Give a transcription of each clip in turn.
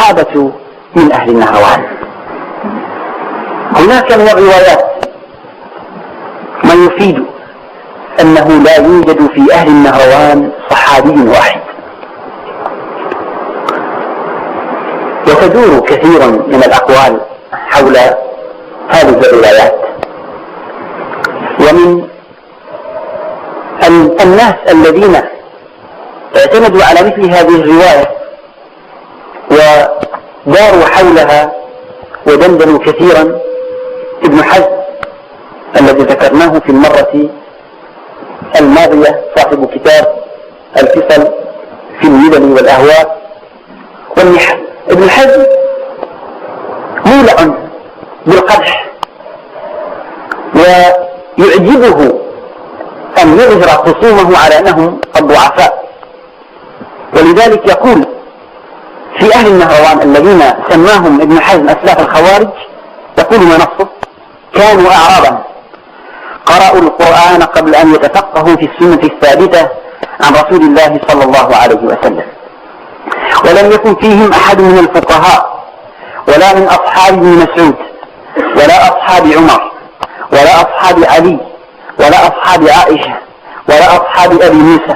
الصحابة من أهل النهروان. هناك من الروايات ما يفيد أنه لا يوجد في أهل النهروان صحابي واحد، وتدور كثير من الأقوال حول هذه الروايات. ومن الناس الذين اعتمدوا على مثل هذه الرواية وداروا حولها ودندنوا كثيرا ابن حزم الذي ذكرناه في المرة الماضية، صاحب كتاب الفصل في الملل والأهواء والنحل. ابن حزم مولع بالقدح، ويعجبه أن يظهر خصومه على أنهم الضعفاء، ولذلك يقول في أهل النهروان الذين سماهم ابن حزم أسلاف الخوارج، يقول ما نصه: كانوا أعرابا قرأوا القرآن قبل أن يتفقهوا في السنة الثابتة عن رسول الله صلى الله عليه وسلم، ولم يكن فيهم أحد من الفقهاء ولا من أصحاب ابن مسعود ولا أصحاب عمر ولا أصحاب علي ولا أصحاب عائشة ولا أصحاب أبي موسى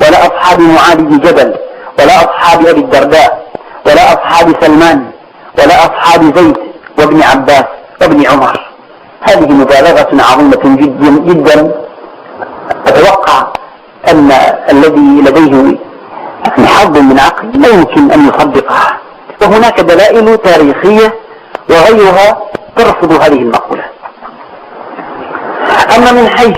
ولا أصحاب معاذ بن جبل ولا أصحاب أبي الدرداء ولا أصحاب سلمان ولا أصحاب زيد وابن عباس وابن عمر. هذه مبالغة عظيمة جدا جدا. أتوقع أن الذي لديه حظ من عقل لا يمكن أن يصدقها، وهناك دلائل تاريخية وغيرها ترفض هذه المقولة. أما من حيث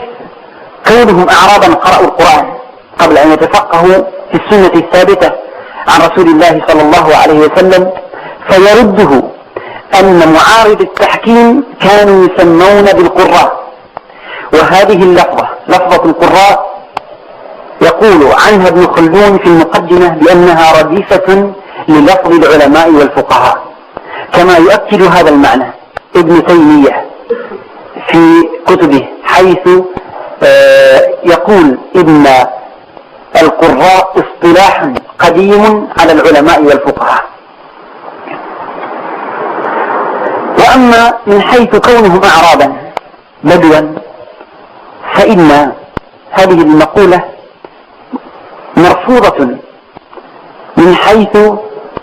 كونهم أعرابا قرأوا القرآن قبل أن يتفقهوا في السنة الثابتة عن رسول الله صلى الله عليه وسلم، فيرده أن معارض التحكيم كانوا يسمون بالقراء، وهذه اللفظة لفظة القراء يقول عنها ابن خلدون في المقدمة بأنها رديفة للفظ العلماء والفقهاء، كما يؤكد هذا المعنى ابن تيمية في كتبه، حيث يقول إن القراء اصطلاح قديم على العلماء والفقهاء. وأما من حيث كونهم أعرابا بدوا، فإن هذه المقولة مرفوضة من حيث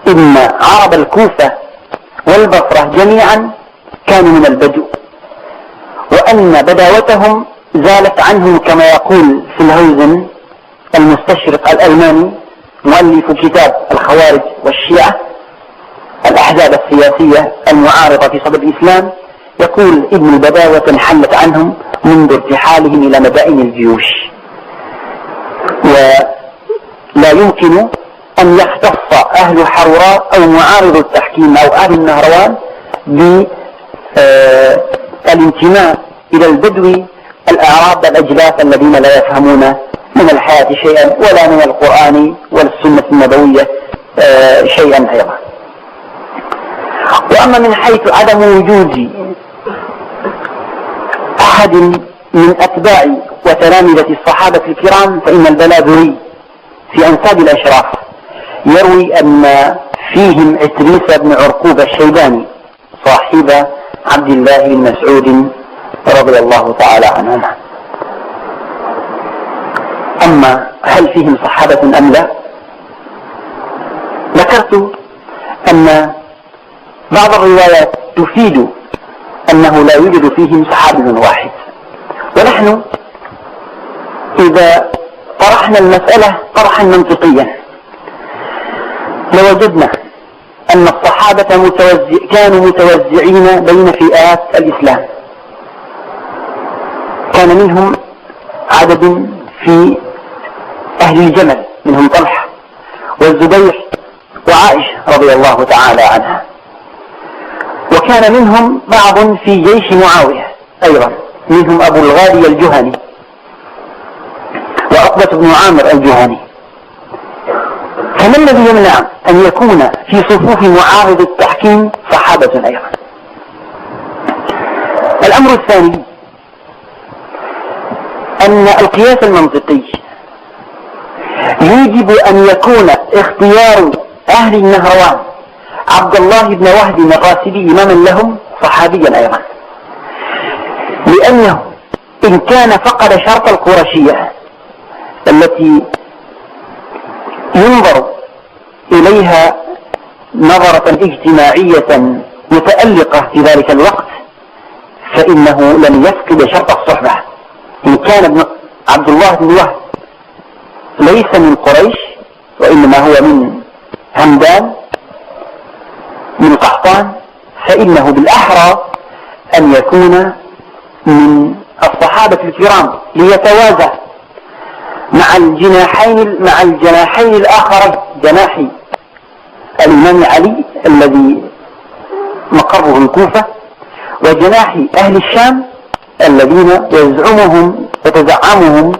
إن عرب الكوفة والبصرة جميعا كانوا من البدو، وأن بداوتهم زالت عنهم، كما يقول فيلهوزن المستشرق الألماني مؤلف كتاب الخوارج والشيعة الأحزاب السياسية المعارضة في صدر الإسلام، يقول ابن البداوة انحلت عنهم منذ ارتحالهم إلى مدائن الجيوش، ولا يمكن أن يختص أهل حروراء أو معارض التحكيم أو أهل النهروان بالانتماء إلى البدو الأعراب الأجلاف الذين لا يفهمون من الحياة شيئا ولا من القرآن والسنة النبوية شيئا أيضا. وأما من حيث عدم وجود أحد من أتباع وتلامذة الصحابة الكرام، فإن البلاذري في أنساب الأشراف يروي أن فيهم عتريس بن عرقوب الشيباني صاحب عبد الله بن مسعود رضي الله تعالى عنهما. أما هل فيهم صحابة أم لا؟ ذكرت أن بعض الروايات تفيد أنه لا يوجد فيهم صحابي واحد، ونحن إذا طرحنا المسألة طرحا منطقيا لوجدنا أن الصحابة كانوا متوزعين بين فئات الإسلام. كان منهم عدد في أهل الجمل، منهم طلحة والزبير وعائشة رضي الله تعالى عنها، وكان منهم بعض في جيش معاوية أيضا، منهم أبو الغالي الجهني وعقبة بن عامر الجهني. فما الذي يمنع أن يكون في صفوف معارض التحكيم صحابة أيضا؟ الأمر الثاني أن القياس المنطقي يجب أن يكون اختيار أهل النهروان عبد الله بن وهب الراسبي إماما لهم صحابيا أيضا، لأنه إن كان فقد شرط القرشية التي ينظر إليها نظرة اجتماعية متألقة في ذلك الوقت، فإنه لم يفقد شرط الصحبة. إن كان عبد الله بن وهب ليس من قريش وإنما هو من همدان من قحطان، فإنه بالأحرى أن يكون من الصحابة الكرام ليتوازى مع الجناحين الآخرين، جناح الإمام علي الذي مقره الكوفة، وجناح أهل الشام الذين يتزعمهم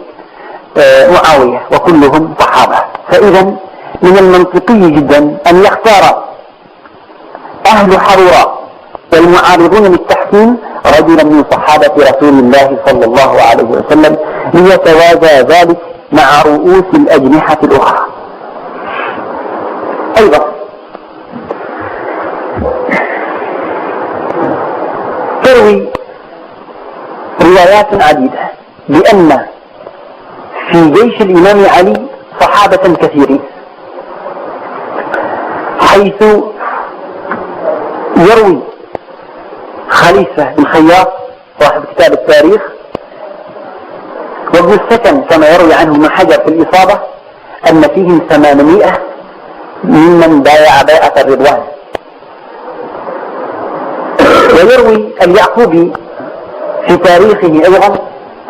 معاوية وكلهم صحابة. فإذا من المنطقي جدا أن يختار أهل حروراء والمعارضون للتحكيم رجلا من صحابة رسول الله صلى الله عليه وسلم ليتوازى ذلك مع رؤوس الأجنحة الأخرى. أيضا تروي روايات عديدة بأن في جيش الإمام علي صحابة كثيرين، حيث يروي خليفة بن خياط صاحب كتاب التاريخ وابن السكن كما يروي عنه ابن حجر في الإصابة أن فيهم 800 ممن بايع بيعة الرضوان. ويروي اليعقوبي في تاريخه أيضا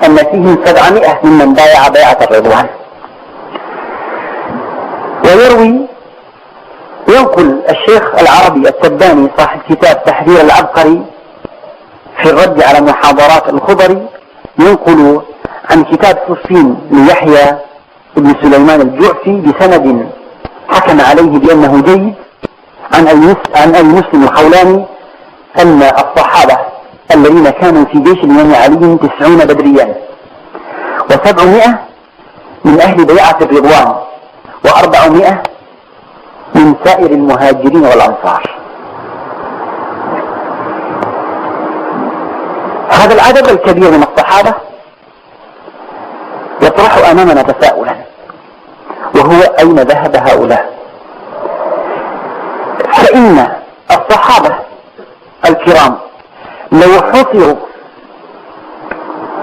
أن فيهم 700 ممن بايع بيعة الرضوان. ينقل الشيخ العربي التباني صاحب كتاب تحذير العبقري في الرد على محاضرات الخضري، ينقل عن كتاب صفين ليحيى بن سليمان الجعفي بسند حكم عليه بأنه جيد عن أبي مسلم الخولاني أن الصحابة الذين كانوا في جيش الإمام علي 90 بدريا، و700 من أهل بيعة الرضوان، و400 من سائر المهاجرين والأنصار. هذا العدد الكبير من الصحابة يطرح أمامنا تساؤلا، وهو أين ذهب هؤلاء؟ فإن الصحابة الكرام لو حصروا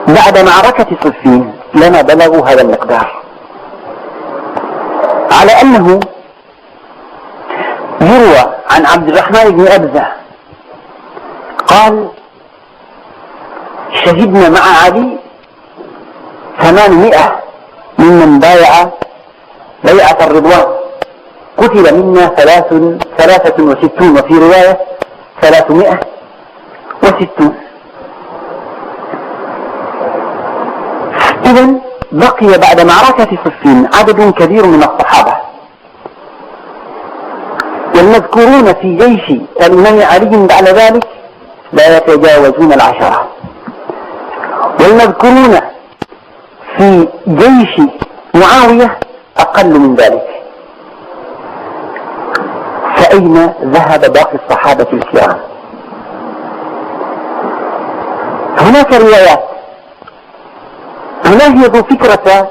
بعد معركة صفين لما بلغوا هذا المقدار، على أنه يروى عن عبد الرحمن بن أبزة قال: شهدنا مع علي 800 ممن بايع بيعة الرضوان، قتل منا 63 وفي رواية 360. إذن بقي بعد معركة صفين عدد كبير من الصحابة، والمذكورون في جيش الإمام علي بعد ذلك لا يتجاوزون 10، والمذكورون في جيش معاوية أقل من ذلك. فأين ذهب باقي الصحابة الكرام؟ هناك روايات تناهض فكرة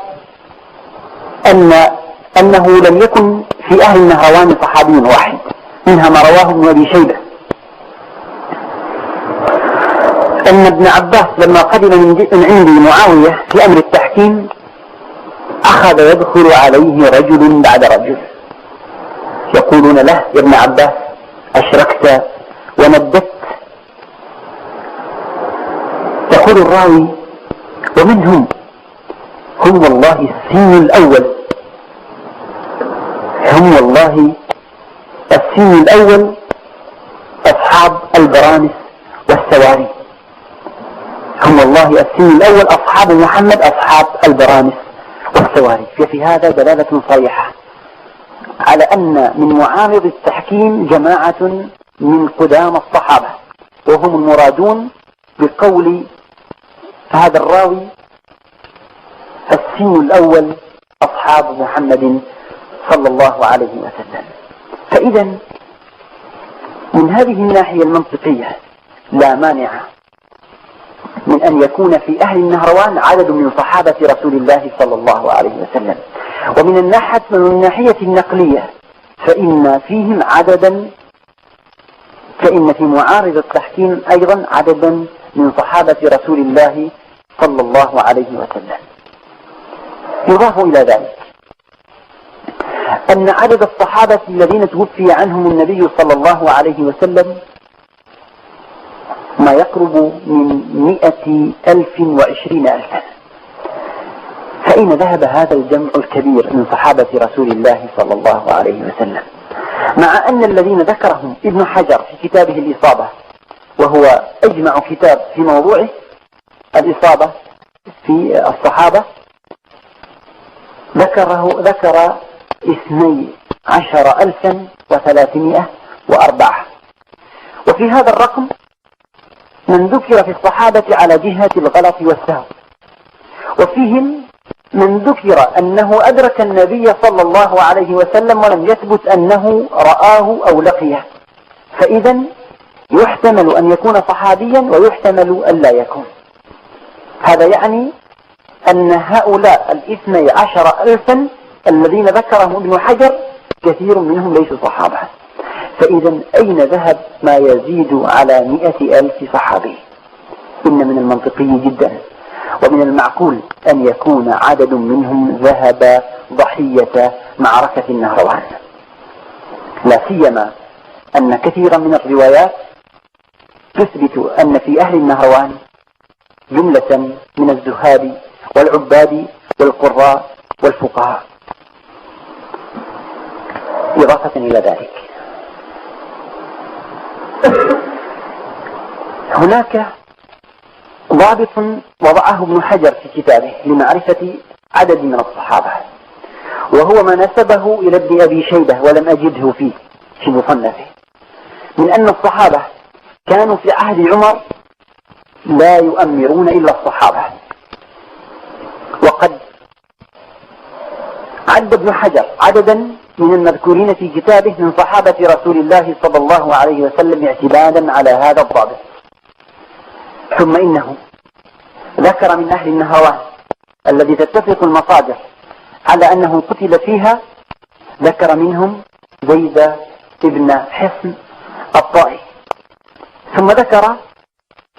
أنه لم يكن في أهل النهروان صحابي واحد، منها ما رواه ابن أبي شيبة أن ابن عباس لما قدم من عند معاوية في أمر التحكيم أخذ يدخل عليه رجل بعد رجل يقولون له: يا ابن عباس أشركت ونددت. يقول الراوي: ومنهم هم والله السن الأول، هم والله السن الأول أصحاب البرانس والسواري، هم والله السن الأول أصحاب محمد أصحاب البرانس والسواري. ففي هذا دلالة صريحة على أن من معارض التحكيم جماعة من قدام الصحابة، وهم المرادون بقول هذا الراوي: السن الأول أصحاب محمد صلى الله عليه وسلم. فإذا من هذه الناحية المنطقية لا مانع من أن يكون في أهل النهروان عدد من صحابة رسول الله صلى الله عليه وسلم، ومن الناحية النقلية فإن فيهم عددا، فإن في معارض التحكيم أيضا عددا من صحابة رسول الله صلى الله عليه وسلم. يضاف إلى ذلك أن عدد الصحابة الذين توفي عنهم النبي صلى الله عليه وسلم ما يقرب من 120,000. فأين ذهب هذا الجمع الكبير من صحابة رسول الله صلى الله عليه وسلم؟ مع أن الذين ذكرهم ابن حجر في كتابه الإصابة، وهو أجمع كتاب في موضوعه الإصابة في الصحابة، ذكر 12,304. وفي هذا الرقم من ذكر في الصحابة على جهة الغلط والسهو، وفيهم من ذكر أنه أدرك النبي صلى الله عليه وسلم ولم يثبت أنه رآه أو لقيه، فإذا يحتمل أن يكون صحابيا ويحتمل أن لا يكون. هذا يعني أن هؤلاء 12,000 الذين ذكرهم ابن حجر كثير منهم ليسوا صحابة، فإذا أين ذهب ما يزيد على 100,000 صحابي؟ إن من المنطقي جدا ومن المعقول أن يكون عدد منهم ذهب ضحية معركة النهروان، لا سيما أن كثيرا من الروايات تثبت أن في أهل النهروان جملة من الزهاد والعباد والقراء والفقهاء. إضافة إلى ذلك هناك ضابط وضعه ابن حجر في كتابه لمعرفة عدد من الصحابة، وهو ما نسبه إلى ابن أبي شيبة ولم أجده في مصنفه، من أن الصحابة كانوا في عهد عمر لا يؤمرون إلا الصحابة. وقد عد ابن حجر عددا من المذكورين في كتابه من صحابة رسول الله صلى الله عليه وسلم اعتمادا على هذا الضابط. ثم إنه ذكر من أهل النهروان الذي تتفق المصادر على أنه قتل فيها، ذكر منهم زيد ابن حصن الطائي، ثم ذكر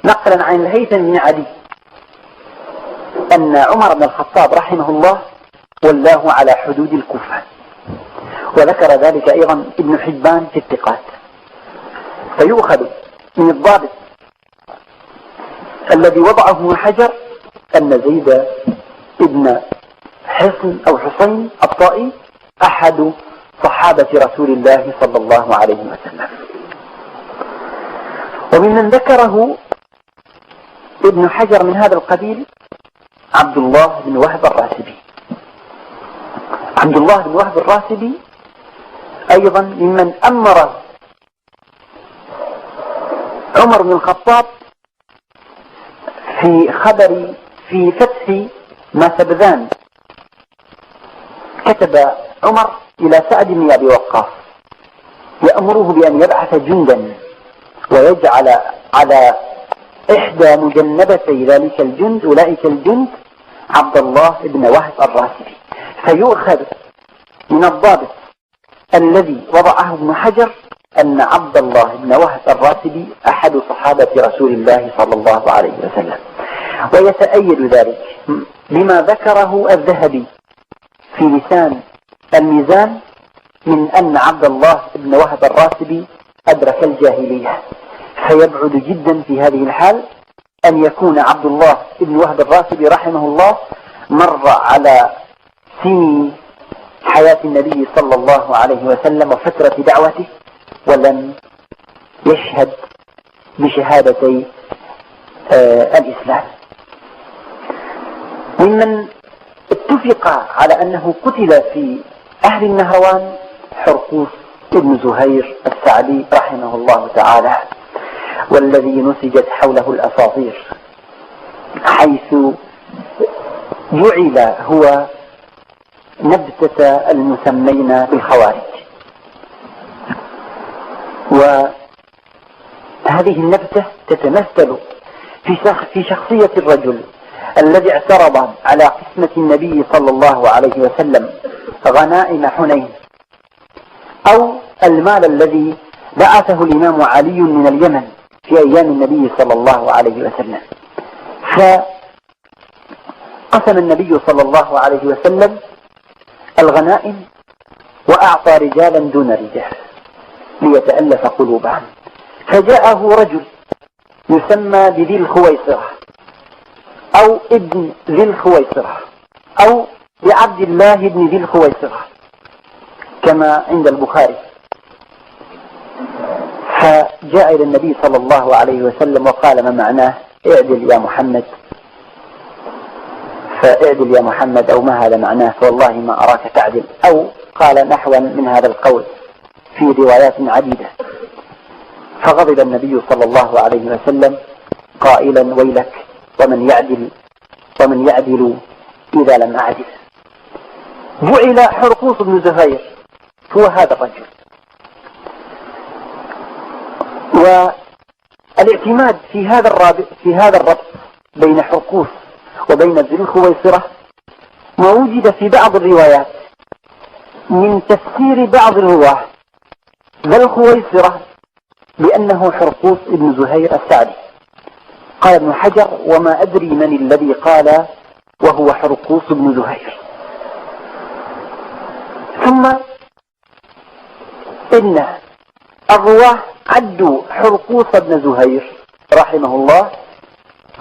نقلا عن الهيثم بن عدي أن عمر بن الخطاب رحمه الله ولاه على حدود الكوفة، وذكر ذلك أيضا ابن حبان في الثقات. فيؤخذ من الضابط الذي وضعه ابن حجر أن زيد ابن حصن أو حسين الطائي أحد صحابة رسول الله صلى الله عليه وسلم. وممن ذكره ابن حجر من هذا القبيل عبد الله بن وهب الراسبي. عبد الله بن وهب الراسبي أيضا ممن أمر عمر بن الخطاب في فتح ماسبذان. كتب عمر إلى سعد بن أبي وقاص يأمره بأن يبعث جندا ويجعل على إحدى مجنبتي أولئك الجند عبد الله بن وهب الراسبي. فيؤخذ من الضابط الذي وضعه ابن حجر أن عبد الله بن وهب الراسبي أحد صحابة رسول الله صلى الله عليه وسلم. ويتأيد ذلك بما ذكره الذهبي في لسان الميزان من أن عبد الله بن وهب الراسبي أدرك الجاهلية، فيبعد جدا في هذه الحال أن يكون عبد الله بن وهب الراسبي رحمه الله مر على سن حياة النبي صلى الله عليه وسلم وفترة دعوته ولم يشهد بشهادتي الإسلام. ممن اتفق على أنه قتل في أهل النهروان حرقوس ابن زهير السعدي رحمه الله تعالى، والذي نسجت حوله الأساطير، حيث جعل هو نبتة المسمين بالخوارج. هذه النبتة تتمثل في شخصية الرجل الذي اعترض على قسمة النبي صلى الله عليه وسلم غنائم حنين، أو المال الذي بعثه الإمام علي من اليمن في أيام النبي صلى الله عليه وسلم. فقسم النبي صلى الله عليه وسلم الغنائم وأعطى رجالا دون رجال ليتألف قلوبهم. فجاءه رجل يسمى بذي الخويصرة أو ابن ذي الخويصرة أو بعبد الله بن ذي الخويصرة كما عند البخاري. فجاء إلى النبي صلى الله عليه وسلم وقال: ما معناه؟ اعدل يا محمد. فاعدل يا محمد، أو ما هذا معناه؟ فوالله ما أراك تعدل، أو قال نحوا من هذا القول في روايات عديدة. فغضب النبي صلى الله عليه وسلم قائلا: ويلك، ومن يعدل إذا لم أعدل. جعل حرقوس بن زهير هو هذا الرجل. والاعتماد في هذا الربط بين حرقوس وبين ذي الخويصرة ما وجد في بعض الروايات من تفسير بعض الرواه ذي الخويصرة بأنه حرقوس بن زهير السعدي. قال ابن حجر: وما أدري من الذي قال وهو حرقوس بن زهير. ثم إن الرواه عدوا حرقوس بن زهير رحمه الله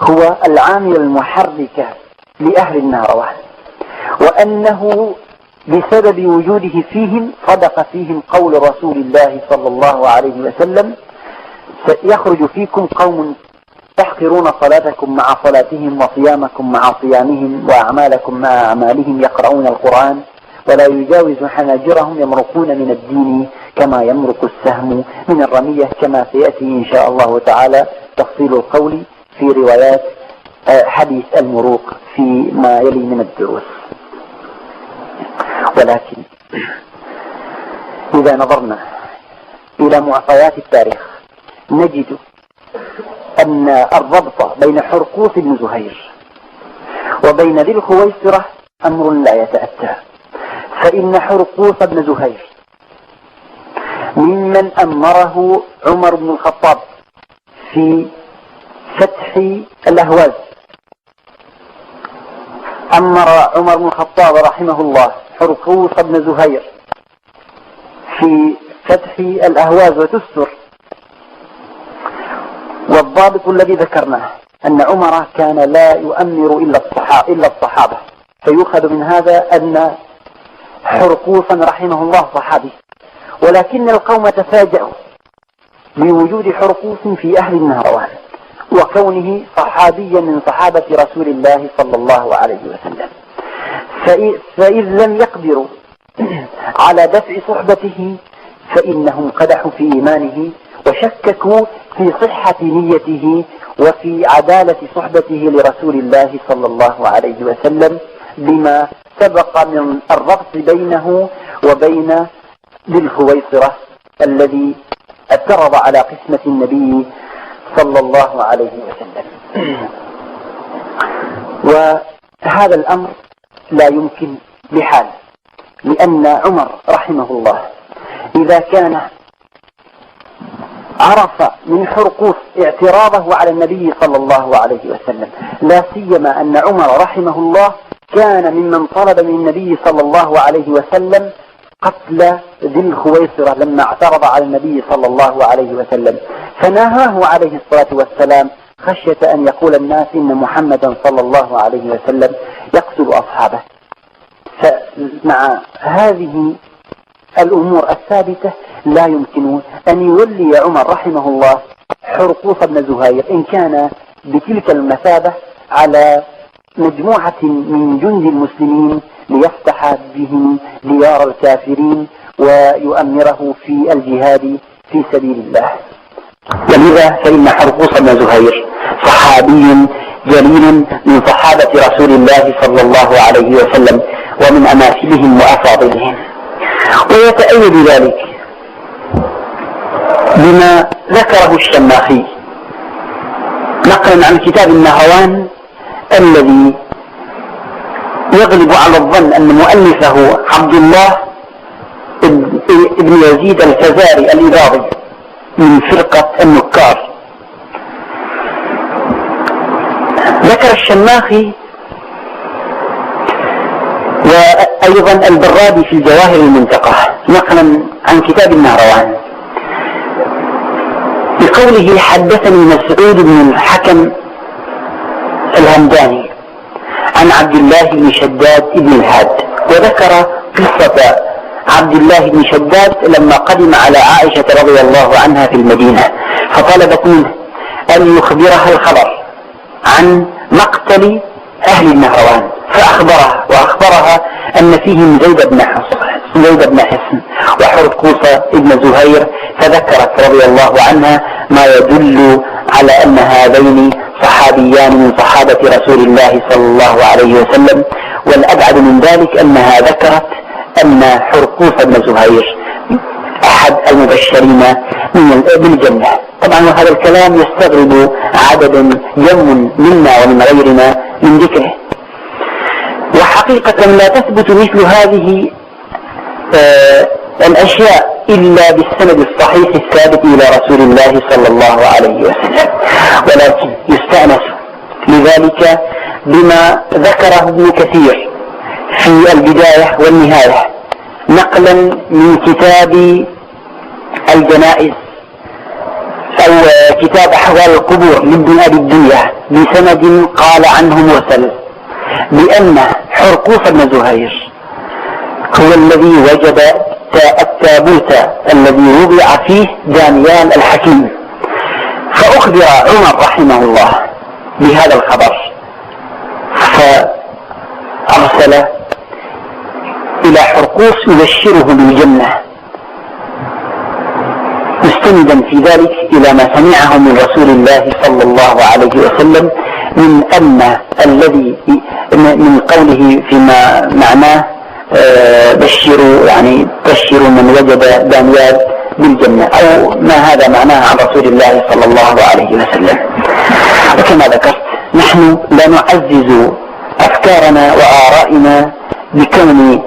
هو العامل المحرك لأهل النهروان، وأنه بسبب وجوده فيهم صدق فيهم قول رسول الله صلى الله عليه وسلم: يخرج فيكم قوم تحقرون صلاتكم مع صلاتهم وصيامكم مع صيامهم وأعمالكم مع أعمالهم، يقرؤون القرآن ولا يجاوز حناجرهم، يمرقون من الدين كما يمرق السهم من الرمية، كما سيأتي إن شاء الله تعالى تفصيل القول في روايات حديث المروق في ما يلي من الدروس. ولكن إذا نظرنا إلى معطيات التاريخ نجد أن الربط بين حرقوس بن زهير وبين ذي الخويصرة أمر لا يتأتى. فإن حرقوس بن زهير ممن أمره عمر بن الخطاب في فتح الأهواز. أمر عمر بن الخطاب رحمه الله حرقوس بن زهير في فتح الأهواز وتستر. والضابط الذي ذكرناه أن عمر كان لا يؤمر إلا الصحابة، فيؤخذ من هذا أن حرقوسا رحمه الله صحابي، ولكن القوم تفاجأوا بوجود حرقوس في أهل النهروان وكونه صحابيا من صحابة رسول الله صلى الله عليه وسلم. فإذ لم يقدروا على دفع صحبته فإنهم قدحوا في إيمانه وشككوا في صحة نيته وفي عدالة صحبته لرسول الله صلى الله عليه وسلم، بما سبق من الربط بينه وبين ذي الخويصرة الذي اعترض على قسمة النبي صلى الله عليه وسلم. وهذا الأمر لا يمكن بحال، لأن عمر رحمه الله إذا كان عرف من حرقوس اعتراضه على النبي صلى الله عليه وسلم، لا سيما أن عمر رحمه الله كان ممن طلب من النبي صلى الله عليه وسلم قتل ذي الخويصرة لما اعترض على النبي صلى الله عليه وسلم، فنهاه عليه الصلاة والسلام خشية أن يقول الناس إن محمدا صلى الله عليه وسلم يقتل أصحابه. فمع هذه الأمور الثابتة لا يمكن أن يولي عمر رحمه الله حرقوس بن زهير إن كان بتلك المثابة على مجموعة من جند المسلمين ليفتح بهم ديار الكافرين ويؤمره في الجهاد في سبيل الله. ولذا فإن حرقوس بن زهير صحابي جليل من صحابة رسول الله صلى الله عليه وسلم ومن أماثلهم وأفاضلهم. ويتأيد ذلك بما ذكره الشماخي نقلا عن كتاب النهروان الذي يغلب على الظن أن مؤلفه عبد الله ابن يزيد الفزاري الإباضي من فرقة النكار. ذكر الشماخي وأيضا البرادي في الجواهر المنتقى نقلا عن كتاب النهروان بقوله: حدثني مسعود بن الحكم الهمداني عن عبد الله بن شداد بن الهاد، وذكر قصة عبد الله بن شداد لما قدم على عائشة رضي الله عنها في المدينة، فطلبت منه أن يخبرها الخبر عن مقتل أهل النهروان، وأخبرها أن فيهم زيد بن حصن وحرقوس بن زهير، فذكرت رضي الله عنها ما يدل على أن هذين صحابيان من صحابة رسول الله صلى الله عليه وسلم. والأبعد من ذلك أنها ذكرت أن حرقوس بن زهير أحد المبشرين بالجنة. طبعا هذا الكلام يستغرب عدد جم منا ومن غيرنا من ذكره، وحقيقة لا تثبت مثل هذه الأشياء إلا بالسند الصحيح الثابت إلى رسول الله صلى الله عليه وسلم، ولكن يستأنس لذلك بما ذكره ابن كثير في البداية والنهاية نقلا من كتاب الجنائز أو كتاب أحوال القبور لابن أبي الدنيا بسند قال عنه مرسل بأن حرقوس بن زهير هو الذي وجد التابوت الذي وضع فيه دانيال الحكيم، فأخبر عمر رحمه الله بهذا الخبر، فأرسل إلى حرقوس يبشره بالجنة مستندا في ذلك إلى ما سمعه من رسول الله صلى الله عليه وسلم من أن الذي من قوله فيما معناه بشروا من وجد دانيال بالجنة، أو ما هذا معناه عن رسول الله صلى الله عليه وسلم. وكما ذكرت نحن لا نعزز أفكارنا وآرائنا بكون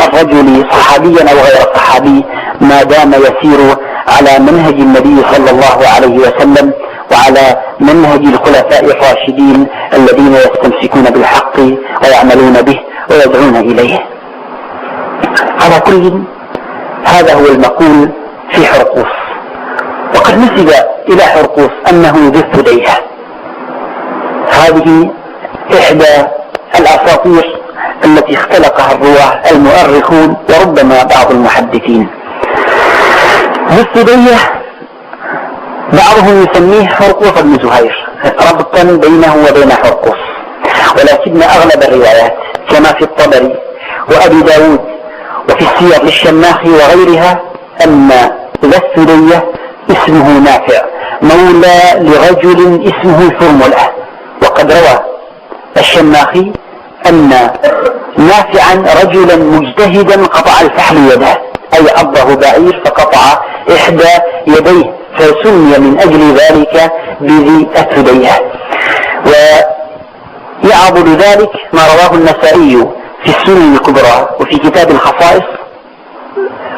الرجل صحابيا أو غير صحابي ما دام يسير على منهج النبي صلى الله عليه وسلم وعلى منهج الخلفاء الراشدين الذين يستمسكون بالحق ويعملون به ويدعون إليه. على كل هذا هو المقول في حرقوس. وقد نسب إلى حرقوس أنه ذو الثدية، هذه إحدى الأساطير التي اختلقها الرواه المؤرخون وربما بعض المحدثين. ذو الثدية بعضهم يسميه حرقوس بن زهير ربطا بينه وبين حرقوس، ولكن أغلب الروايات كما في الطبري وأبي داود وفي السير للشماخي وغيرها أن ذا الثدية اسمه نافع مولى لرجل اسمه الفرملة. وقد روى الشماخي أن نافعا رجلا مجتهدا قطع الفحل يده، أي عضه بعير فقطع إحدى يديه، فسمي من أجل ذلك بذي الثدية. ويعضد ذلك ما رواه النسائي في السنن الكبرى وفي كتاب الخصائص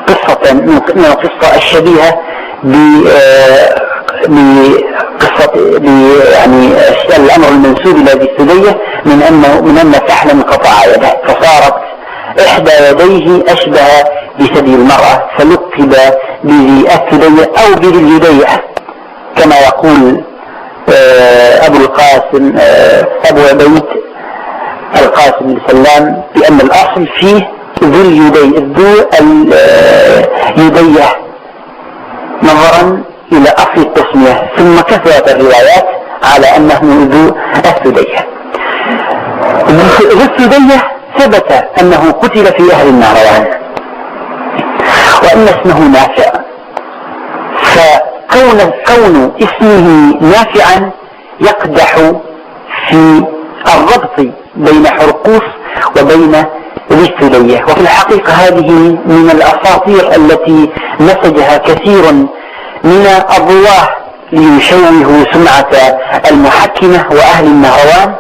قصة من القصة الشبيهة بقصة يعني الأمر المنسوب إلى ذي الثدية من أن فحلا قطع يده، فصارت إحدى يديه أشبه بثدي المرأة فلقب بذي الثدية أو بذي اليدية، كما يقول أبو القاسم أبو عبيد القاسم بن سلام بأن الأصل فيه ذو اليدية نظرا إلى أصل التسمية، ثم كثرت الروايات على أنه ذو الثدية. ذو الثدية ثبت أنه قتل في أهل النهروان وأن اسمه نافع، فكون اسمه نافعا يقدح في الربط بين حرقوس وبين ذي الثدية. وفي الحقيقة هذه من الأساطير التي نسجها كثير من الرواه ليشوهوا سمعة المحكمة وأهل النهروان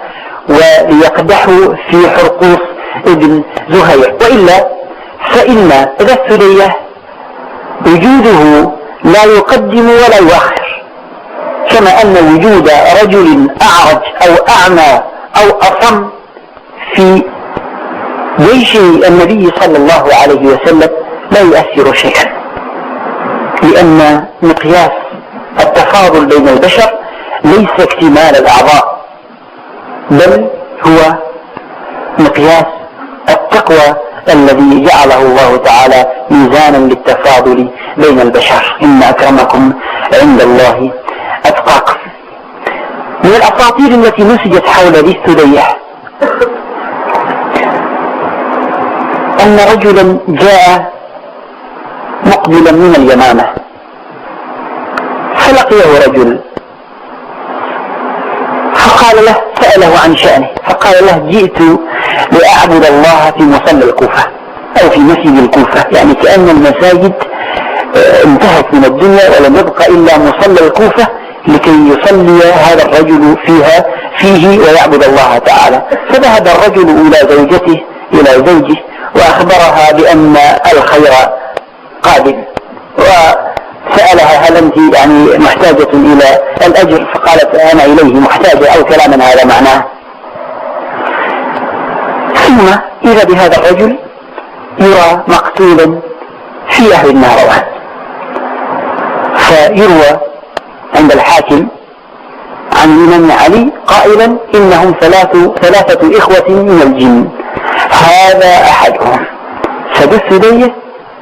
وليقدحوا في حرقوس ابن زهير. وإلا فإن ذا الثريا وجوده لا يقدم ولا يؤخر، كما أن وجود رجل أعرج أو أعمى أو أصم في جيش النبي صلى الله عليه وسلم لا يؤثر شيئا، لأن مقياس التفاضل بين البشر ليس اكتمال الأعضاء، بل هو مقياس التقوى الذي جعله الله تعالى ميزانا للتفاضل بين البشر. إن أكرمكم عند الله أتقاكم. من الأساطير التي نسجت حول ذي الثريا أن رجلا جاء مقبلا من اليمامة، فلقيه رجل فقال له، سأله عن شأنه، فقال له: جئت لأعبد الله في مصلى الكوفة أو في مسجد الكوفة، يعني كأن المساجد انتهت من الدنيا ولم يبق إلا مصلى الكوفة لكي يصلي هذا الرجل فيه ويعبد الله تعالى. فذهب الرجل إلى زوجه وأخبرها بأن الخير قادم، وسألها: هل أنت يعني محتاجة إلى الأجر؟ فقالت: أنا إليه محتاجة، أو كلاما هذا معناه. ثم إذا بهذا الرجل يرى مقتولا في أهل النهروان، فيروى عند الحاكم عن الإمام علي قائلا: إنهم ثلاثة إخوة من الجن، هذا أحدهم. فذو الثريا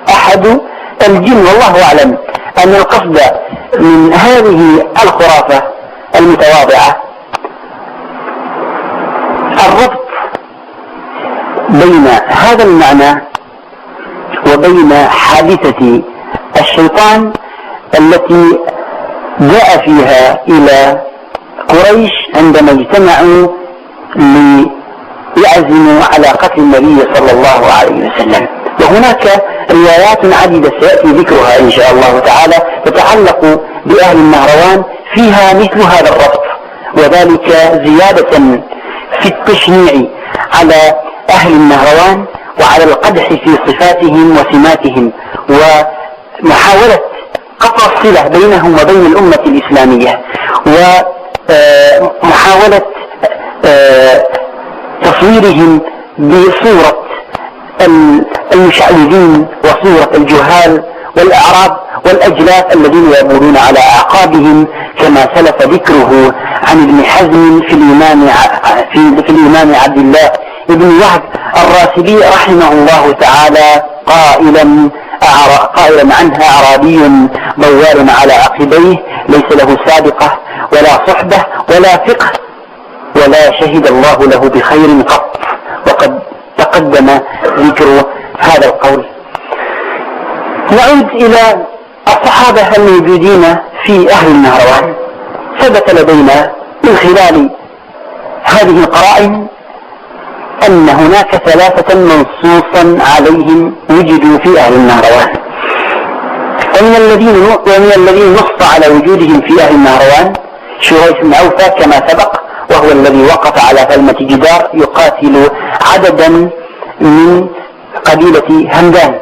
أحد الجن، والله أعلم أن القصد من هذه الخرافة المتواضعة الربط بين هذا المعنى وبين حادثة الشيطان التي جاء فيها إلى قريش عندما اجتمعوا ليعزموا على قتل النبي صلى الله عليه وسلم. وهناك روايات عديدة سيأتي ذكرها إن شاء الله تعالى تتعلق بأهل النهروان فيها مثل هذا الربط، وذلك زيادة في التشنيع على أهل النهروان وعلى القدح في صفاتهم وسماتهم، ومحاولة قطع الصلة بينهم وبين الأمة الإسلامية، ومحاولة تصويرهم بصورة المشعوذين وصورة الجهال والأعراب والأجلاف الذين يمرون على أعقابهم، كما سلف ذكره عن ابن حزم في الإمام عبد الله ابن وهب الراسبي رحمه الله تعالى قائلا عنها: أعرابي ضوال على عقبيه، ليس له سابقة ولا صحبة ولا فقه، ولا شهد الله له بخير قط. وقد تقدم ذكر هذا القول. نعود إلى الصحابة الموجودين في أهل النهروان. ثبت لدينا من خلال هذه القرائن أن هناك ثلاثة منصوصا عليهم وجدوا في أهل النهروان، ومن الذين نص على وجودهم في أهل النهروان شريح بن أوفى كما سبق، وهو الذي وقف على فلمة جدار يقاتل عددا من قبيلة همدان،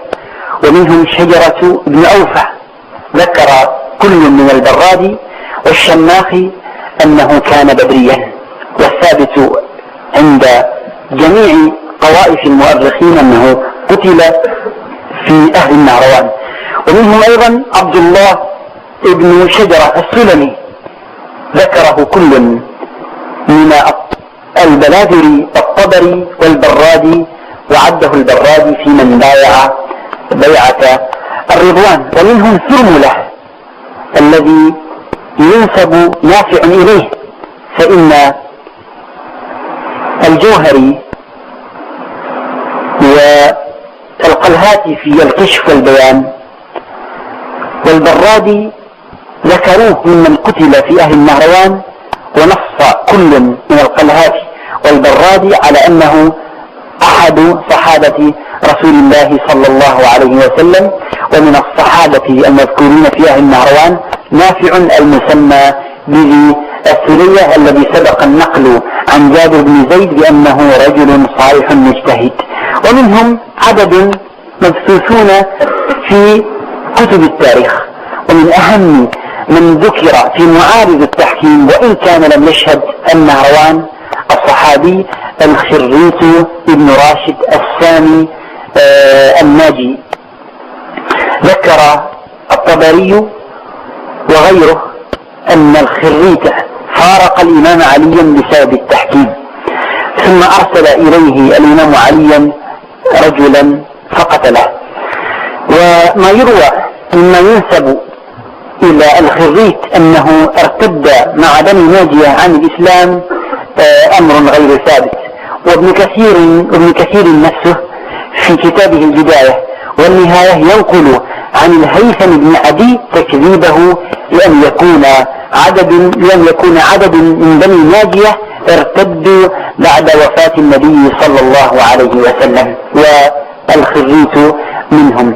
ومنهم شجرة بن أوفى. ذكر كل من البرادي والشماخي أنه كان بدريا، والثابت عند جميع طوائف المؤرخين أنه قتل في أهل النهروان. ومنهم أيضا عبد الله ابن شجرة السلمي، ذكره كل من البلاذري الطبري والبرادي، وعده البرادي في من بايع بيعة الرضوان. ومنهم ثرملة الذي ينسب نافع إليه، فإن الجوهري والقلهاتي في الكشف والبيان والبرادي ذكروه ممن قتل في أهل النهروان، ونص كل من القلهاتي والبرادي على أنه أحد صحابة رسول الله صلى الله عليه وسلم، ومن الصحابة المذكورين في أهل النهروان نافع المسمى بذي الثرية الذي سبق النقل عن جابر بن زيد بأنه رجل صالح مجتهد. ومنهم عدد مبثوثون في كتب التاريخ، ومن أهم من ذكر في معارض التحكيم وإن كان لم يشهد النهروان الصحابي الخريت ابن راشد السامي الناجي. ذكر الطبري وغيره أن الخريت فارق الإمام عليا بسبب التحكيم، ثم أرسل إليه الإمام عليا رجلا فقتله. وما يروى مما ينسب إلى الخريت أنه ارتد مع بني ناجية عن الإسلام أمر غير ثابت. وابن كثير نفسه في كتابه البداية والنهاية ينقل عن الهيثم بن عدي تكذيبه لأن يكون عدد من بني ناجية ارتدوا بعد وفاة النبي صلى الله عليه وسلم، والخريت منهم.